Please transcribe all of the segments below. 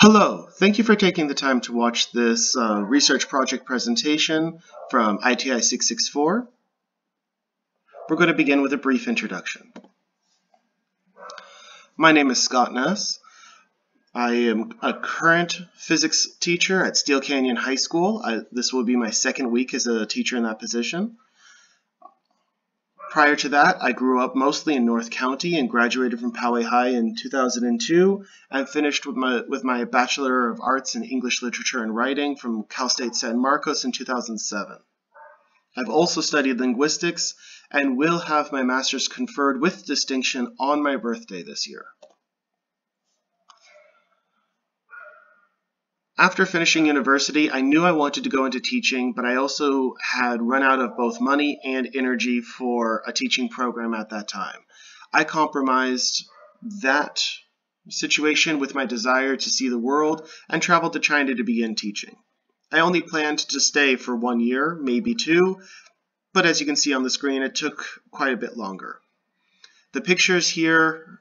Hello, thank you for taking the time to watch this research project presentation from ITL 664. We're going to begin with a brief introduction. My name is Scott Ness. I am a current physics teacher at Steel Canyon High School. This will be my second week as a teacher in that position. Prior to that, I grew up mostly in North County and graduated from Poway High in 2002 and finished with my Bachelor of Arts in English Literature and Writing from Cal State San Marcos in 2007. I've also studied linguistics and will have my master's conferred with distinction on my birthday this year. After finishing university, I knew I wanted to go into teaching, but I also had run out of both money and energy for a teaching program at that time. I compromised that situation with my desire to see the world and traveled to China to begin teaching. I only planned to stay for 1 year, maybe 2, but as you can see on the screen, it took quite a bit longer. The pictures here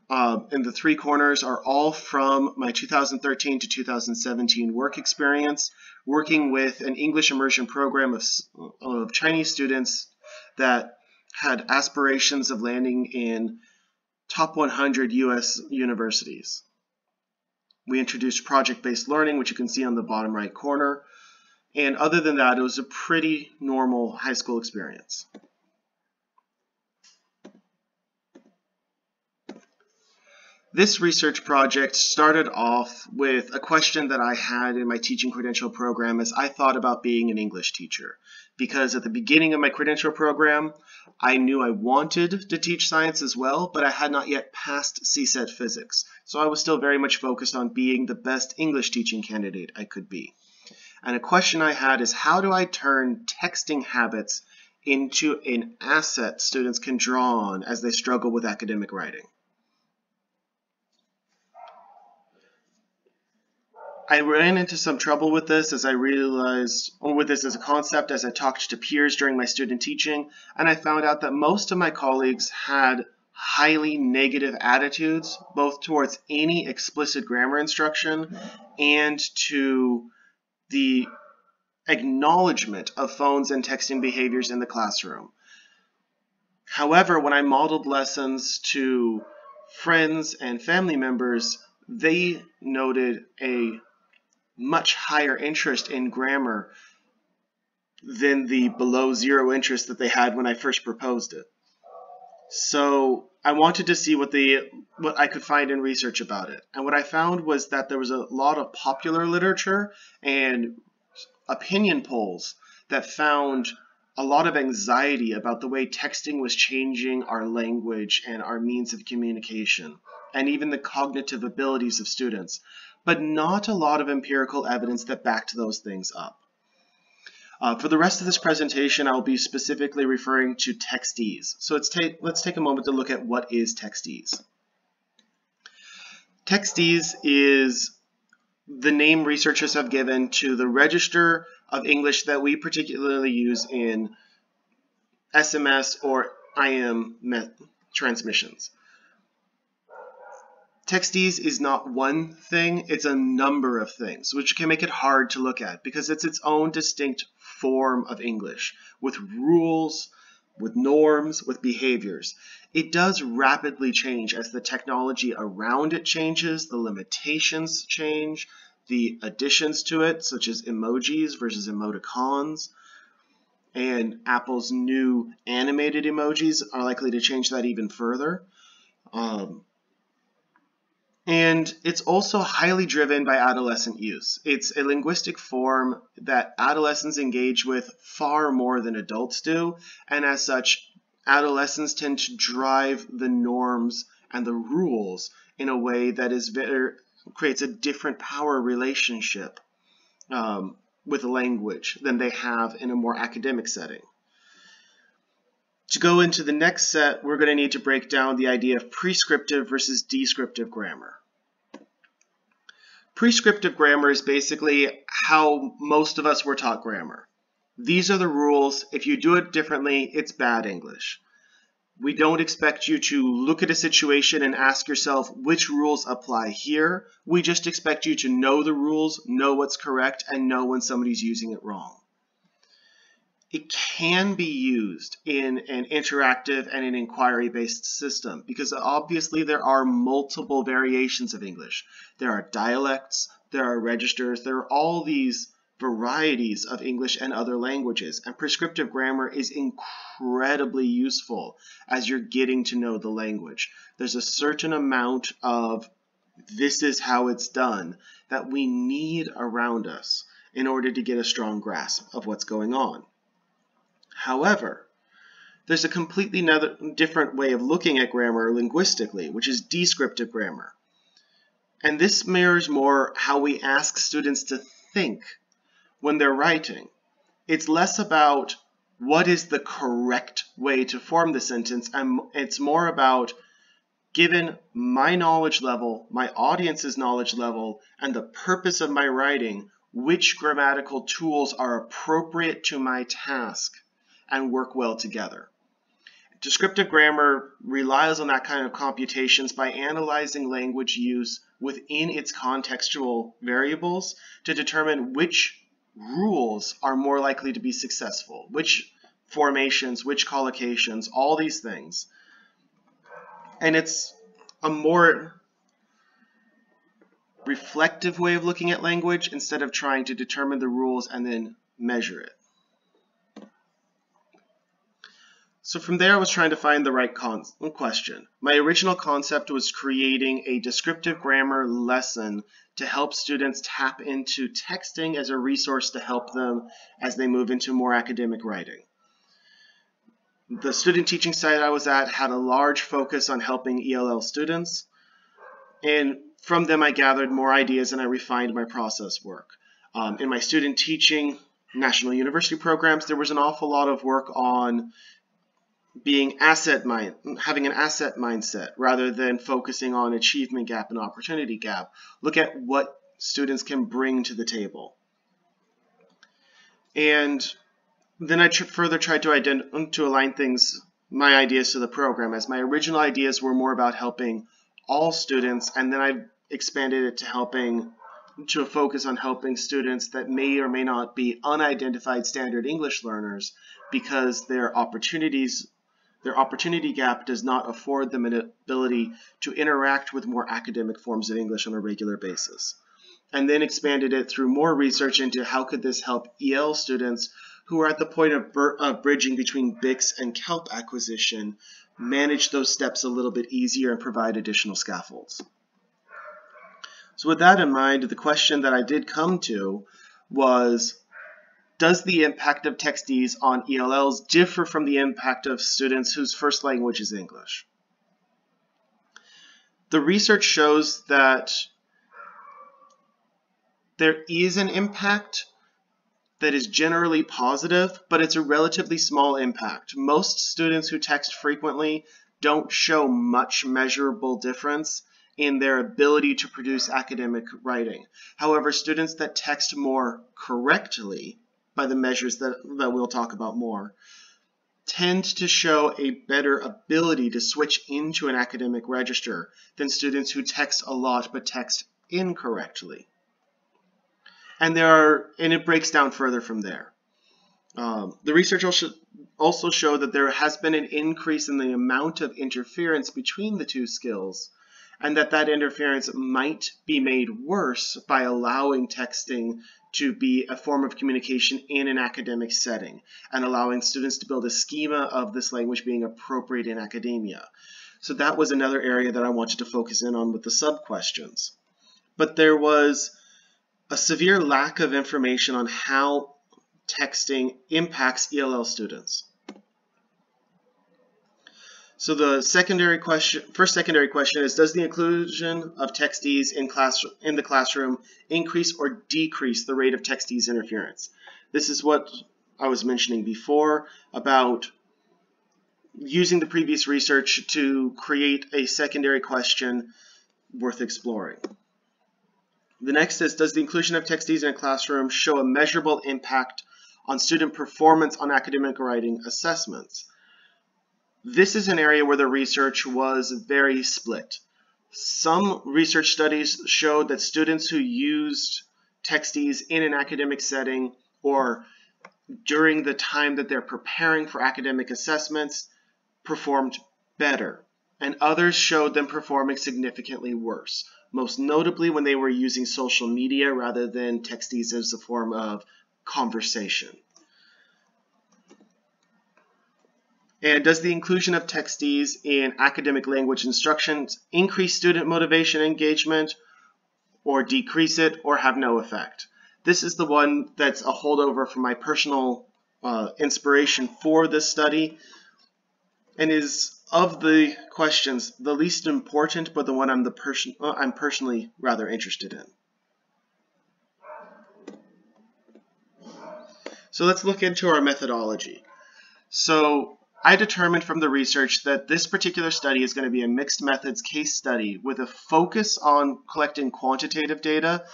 in the 3 corners are all from my 2013 to 2017 work experience, working with an English immersion program of Chinese students that had aspirations of landing in top 100 US universities. We introduced project-based learning, which you can see on the bottom right corner, and other than that, it was a pretty normal high school experience. This research project started off with a question that I had in my teaching credential program as I thought about being an English teacher. Because at the beginning of my credential program, I knew I wanted to teach science as well, but I had not yet passed CSET physics. So I was still very much focused on being the best English teaching candidate I could be. And a question I had is, how do I turn texting habits into an asset students can draw on as they struggle with academic writing? I ran into some trouble with this as I realized, or with this as a concept, as I talked to peers during my student teaching, and I found out that most of my colleagues had highly negative attitudes, both towards any explicit grammar instruction and to the acknowledgement of phones and texting behaviors in the classroom. However, when I modeled lessons to friends and family members, they noted a much higher interest in grammar than the below zero interest that they had when I first proposed it. So I wanted to see what I could find in research about it. And what I found was that there was a lot of popular literature and opinion polls that found a lot of anxiety about the way texting was changing our language and our means of communication, and even the cognitive abilities of students, but not a lot of empirical evidence that backed those things up. For the rest of this presentation, I'll be specifically referring to textees. So let's take a moment to look at what is textees. Textees is the name researchers have given to the register of English that we particularly use in SMS or IM transmissions. Textees is not one thing, it's a number of things, which can make it hard to look at because it's its own distinct form of English, with rules, with norms, with behaviors. It does rapidly change as the technology around it changes, the limitations change, the additions to it, such as emojis versus emoticons, and Apple's new animated emojis are likely to change that even further. And it's also highly driven by adolescent use. It's a linguistic form that adolescents engage with far more than adults do, and as such, adolescents tend to drive the norms and the rules in a way that creates a different power relationship with language than they have in a more academic setting. To go into the next set, we're going to need to break down the idea of prescriptive versus descriptive grammar. Prescriptive grammar is basically how most of us were taught grammar. These are the rules. If you do it differently, it's bad English. We don't expect you to look at a situation and ask yourself which rules apply here. We just expect you to know the rules, know what's correct, and know when somebody's using it wrong. It can be used in an interactive and an inquiry-based system because obviously there are multiple variations of English. There are dialects, there are registers, there are all these varieties of English and other languages, and prescriptive grammar is incredibly useful as you're getting to know the language. There's a certain amount of this is how it's done that we need around us in order to get a strong grasp of what's going on. However, there's a completely different way of looking at grammar linguistically, which is descriptive grammar. And this mirrors more how we ask students to think when they're writing. It's less about what is the correct way to form the sentence, and it's more about, given my knowledge level, my audience's knowledge level, and the purpose of my writing, which grammatical tools are appropriate to my task and work well together. Descriptive grammar relies on that kind of computations by analyzing language use within its contextual variables to determine which rules are more likely to be successful, which formations, which collocations, all these things. And it's a more reflective way of looking at language instead of trying to determine the rules and then measure it. So from there, I was trying to find the right question. My original concept was creating a descriptive grammar lesson to help students tap into texting as a resource to help them as they move into more academic writing. The student teaching site I was at had a large focus on helping ELL students, and from them I gathered more ideas and I refined my process work. In my student teaching national university programs, there was an awful lot of work on having an asset mindset rather than focusing on achievement gap and opportunity gap. Look at what students can bring to the table. And then I further tried to align my ideas to the program, as my original ideas were more about helping all students, and then I expanded it to a focus on helping students that may or may not be unidentified standard English learners because their opportunity gap does not afford them an ability to interact with more academic forms of English on a regular basis. And then expanded it through more research into how could this help EL students who are at the point of bridging between BICS and KELP acquisition manage those steps a little bit easier and provide additional scaffolds. So with that in mind, the question that I did come to was, does the impact of textees on ELLs differ from the impact of students whose first language is English? The research shows that there is an impact that is generally positive, but it's a relatively small impact. Most students who text frequently don't show much measurable difference in their ability to produce academic writing. However, students that text more correctly, by the measures that we'll talk about more, tend to show a better ability to switch into an academic register than students who text a lot but text incorrectly. And it breaks down further from there. The research also showed that there has been an increase in the amount of interference between the two skills, and that interference might be made worse by allowing texting to be a form of communication in an academic setting and allowing students to build a schema of this language being appropriate in academia. So that was another area that I wanted to focus in on with the sub-questions. But there was a severe lack of information on how texting impacts ELL students. So the first secondary question is, does the inclusion of textees in the classroom increase or decrease the rate of textees interference? This is what I was mentioning before about using the previous research to create a secondary question worth exploring. The next is, does the inclusion of textees in a classroom show a measurable impact on student performance on academic writing assessments? This is an area where the research was very split. Some research studies showed that students who used texties in an academic setting or during the time that they're preparing for academic assessments performed better, and others showed them performing significantly worse, most notably when they were using social media rather than texties as a form of conversation. And does the inclusion of texties in academic language instructions increase student motivation and engagement, or decrease it, or have no effect? This is the one that's a holdover from my personal inspiration for this study, and is, of the questions, the least important, but the one I'm personally rather interested in. So let's look into our methodology. So I determined from the research that this particular study is going to be a mixed methods case study with a focus on collecting quantitative data,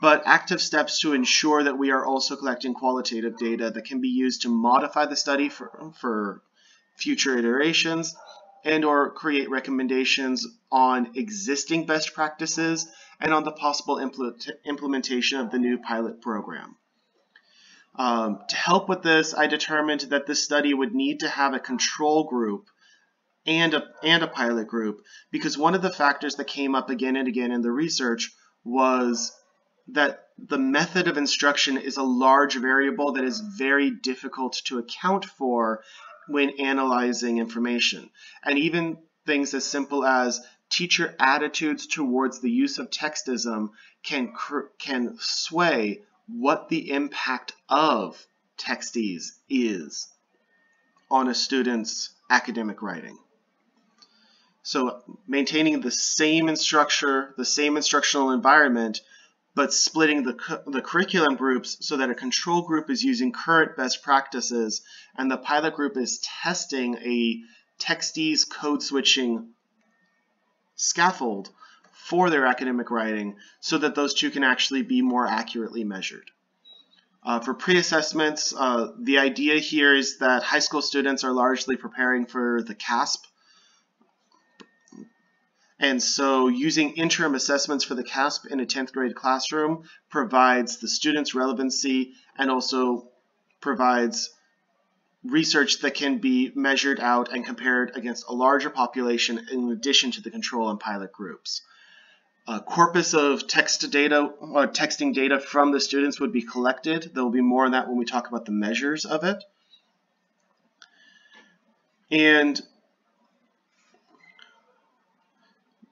but active steps to ensure that we are also collecting qualitative data that can be used to modify the study for future iterations and or create recommendations on existing best practices and on the possible implementation of the new pilot program. To help with this, I determined that this study would need to have a control group and a pilot group, because one of the factors that came up again and again in the research was that the method of instruction is a large variable that is very difficult to account for when analyzing information. And even things as simple as teacher attitudes towards the use of textism can sway what the impact of texties is on a student's academic writing. So maintaining the same structure, the same instructional environment, but splitting the curriculum groups so that a control group is using current best practices and the pilot group is testing a texties code switching scaffold for their academic writing so that those two can actually be more accurately measured. For pre-assessments, the idea here is that high school students are largely preparing for the CASP. And so using interim assessments for the CASP in a 10th grade classroom provides the students relevancy and also provides research that can be measured out and compared against a larger population in addition to the control and pilot groups. A corpus of texting data from the students would be collected. There will be more on that when we talk about the measures of it. And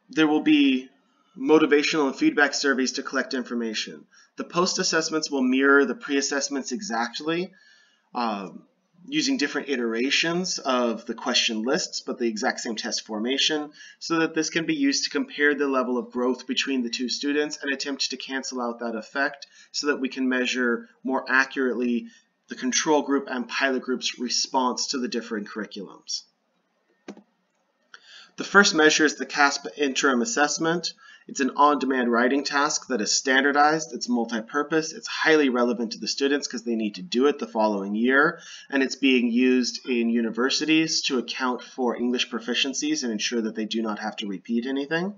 there will be motivational and feedback surveys to collect information. The post-assessments will mirror the pre-assessments exactly, using different iterations of the question lists, but the exact same test formation, so that this can be used to compare the level of growth between the two students and attempt to cancel out that effect so that we can measure more accurately the control group and pilot group's response to the differing curriculums. The first measure is the CASP interim assessment. It's an on-demand writing task that is standardized, it's multi-purpose, it's highly relevant to the students because they need to do it the following year, and it's being used in universities to account for English proficiencies and ensure that they do not have to repeat anything.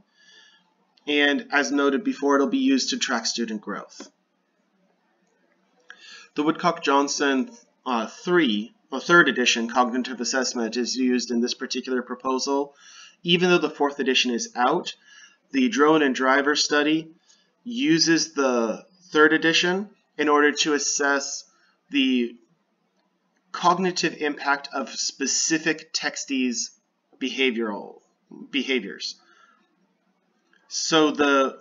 And as noted before, it'll be used to track student growth. The Woodcock-Johnson third edition cognitive assessment is used in this particular proposal. Even though the fourth edition is out, the drone and driver study uses the third edition in order to assess the cognitive impact of specific textees behaviors. So the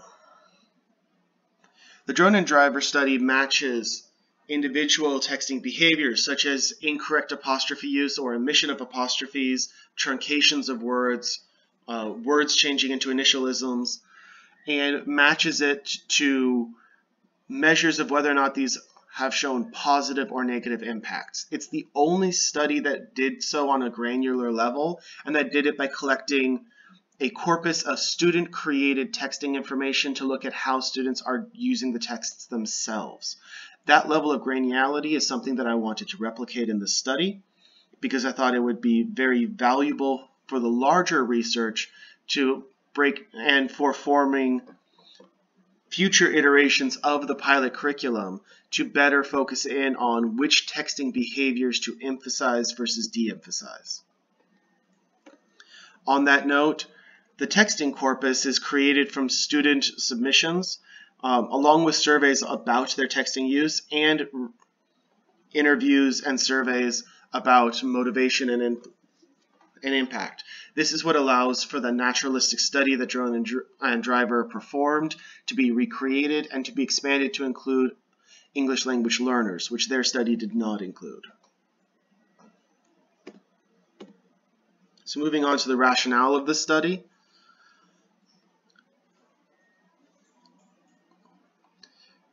drone and driver study matches individual texting behaviors such as incorrect apostrophe use or omission of apostrophes, truncations of words, words changing into initialisms, and matches it to measures of whether or not these have shown positive or negative impacts. It's the only study that did so on a granular level, and that did it by collecting a corpus of student-created texting information to look at how students are using the texts themselves. That level of granularity is something that I wanted to replicate in this study. because I thought it would be very valuable for the larger research to break and for forming future iterations of the pilot curriculum to better focus in on which texting behaviors to emphasize versus de-emphasize. On that note, the texting corpus is created from student submissions, along with surveys about their texting use and interviews and surveys about motivation and impact. This is what allows for the naturalistic study that Drone and Driver performed to be recreated and to be expanded to include English language learners, which their study did not include. So moving on to the rationale of the study.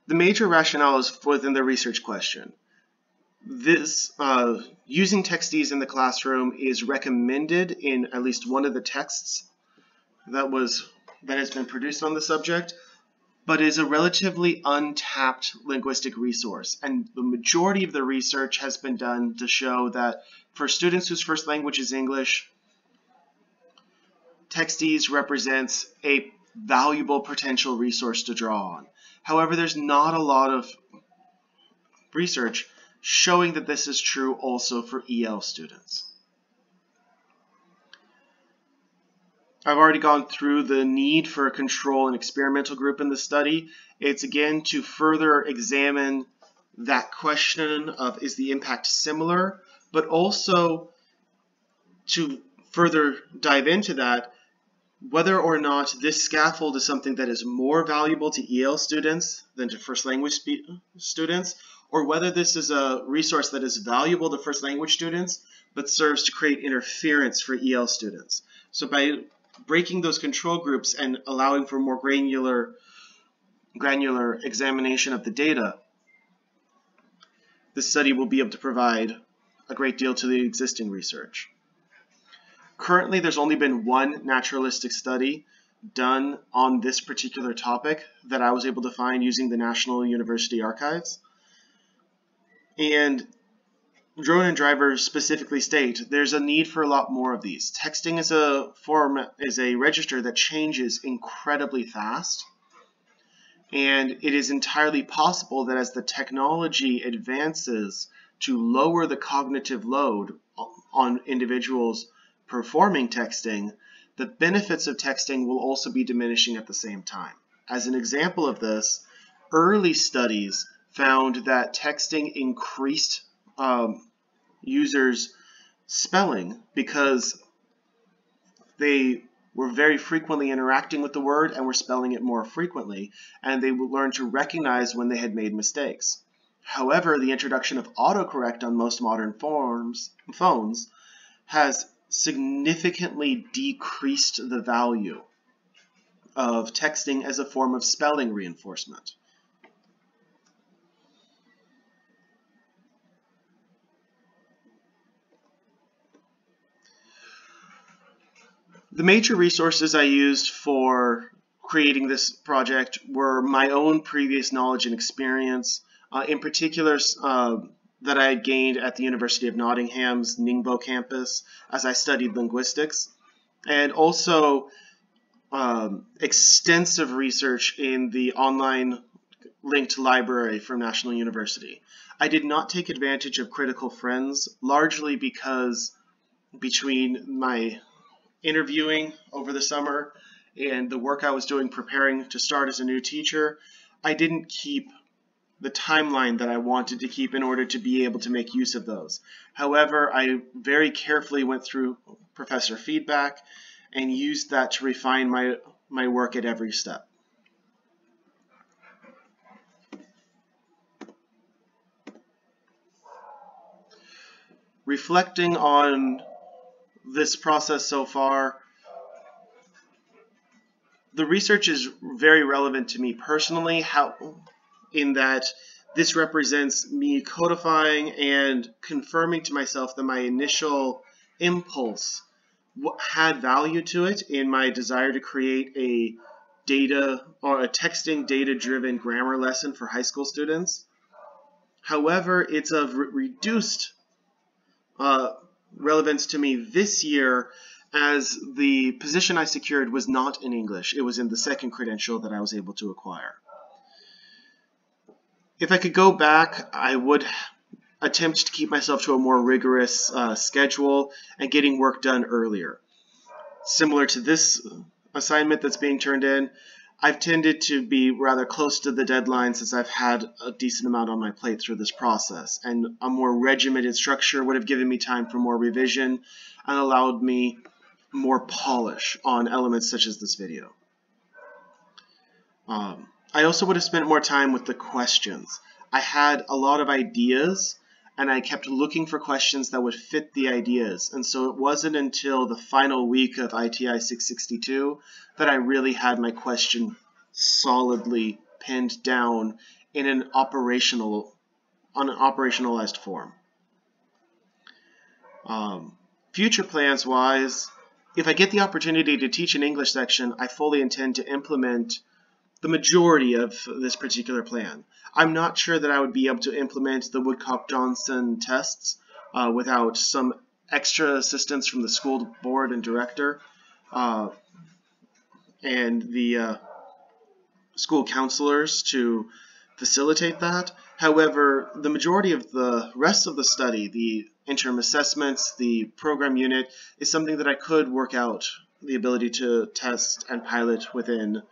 The major rationale is within the research question. This using textees in the classroom is recommended in at least one of the texts that has been produced on the subject, but is a relatively untapped linguistic resource. And the majority of the research has been done to show that for students whose first language is English, textees represents a valuable potential resource to draw on. However, there's not a lot of research showing that this is true also for EL students. I've already gone through the need for a control and experimental group in the study. It's again to further examine that question of is the impact similar, but also to further dive into that, whether or not this scaffold is something that is more valuable to EL students than to first language students, or whether this is a resource that is valuable to first language students but serves to create interference for EL students. So by breaking those control groups and allowing for more granular examination of the data, this study will be able to provide a great deal to the existing research. Currently, there's only been one naturalistic study done on this particular topic that I was able to find using the National University Archives. And Drone and Driver specifically state there's a need for a lot more of these. Texting is a register that changes incredibly fast. And it is entirely possible that as the technology advances to lower the cognitive load on individuals performing texting, the benefits of texting will also be diminishing at the same time. As an example of this, early studies found that texting increased users' spelling because they were very frequently interacting with the word and were spelling it more frequently, and they would learn to recognize when they had made mistakes. However, the introduction of autocorrect on most modern phones has significantly decreased the value of texting as a form of spelling reinforcement. The major resources I used for creating this project were my own previous knowledge and experience, in particular that I had gained at the University of Nottingham's Ningbo campus as I studied linguistics, and also extensive research in the online linked library from National University. I did not take advantage of critical friends, largely because between my interviewing over the summer and the work I was doing preparing to start as a new teacher, I didn't keep the timeline that I wanted to keep in order to be able to make use of those. However, I very carefully went through professor feedback and used that to refine my work at every step. Reflecting on this process so far, the research is very relevant to me personally, in that this represents me codifying and confirming to myself that my initial impulse had value to it in my desire to create a texting data-driven grammar lesson for high school students. However, it's of reduced relevance to me this year, as the position I secured was not in English. It was in the second credential that I was able to acquire. If I could go back, I would attempt to keep myself to a more rigorous schedule and getting work done earlier. Similar to this assignment that's being turned in, I've tended to be rather close to the deadline since I've had a decent amount on my plate through this process, and a more regimented structure would have given me time for more revision and allowed me more polish on elements such as this video. I also would have spent more time with the questions. I had a lot of ideas, and I kept looking for questions that would fit the ideas, and so it wasn't until the final week of ITI 662 that I really had my question solidly pinned down in an operationalized form. Future plans wise, if I get the opportunity to teach an English section, I fully intend to implement the majority of this particular plan. I'm not sure that I would be able to implement the Woodcock-Johnson tests without some extra assistance from the school board and director and the school counselors to facilitate that. However, the majority of the rest of the study, the interim assessments, the program unit, is something that I could work out the ability to test and pilot within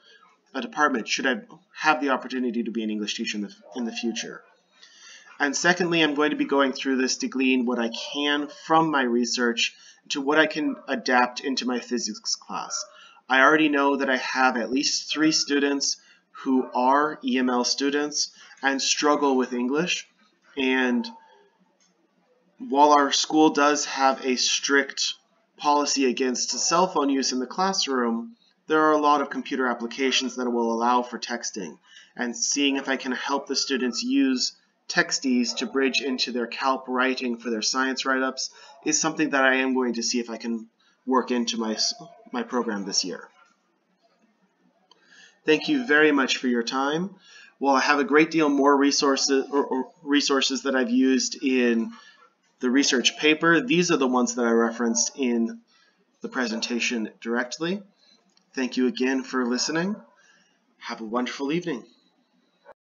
a department should I have the opportunity to be an English teacher in the future. And secondly, I'm going to be going through this to glean what I can from my research to what I can adapt into my physics class. I already know that I have at least 3 students who are EML students and struggle with English, and while our school does have a strict policy against cell phone use in the classroom, there are a lot of computer applications that will allow for texting, and seeing if I can help the students use Texties to bridge into their calc writing for their science write-ups is something that I am going to see if I can work into my program this year. Thank you very much for your time. While I have a great deal more resources that I've used in the research paper, these are the ones that I referenced in the presentation directly. Thank you again for listening. Have a wonderful evening.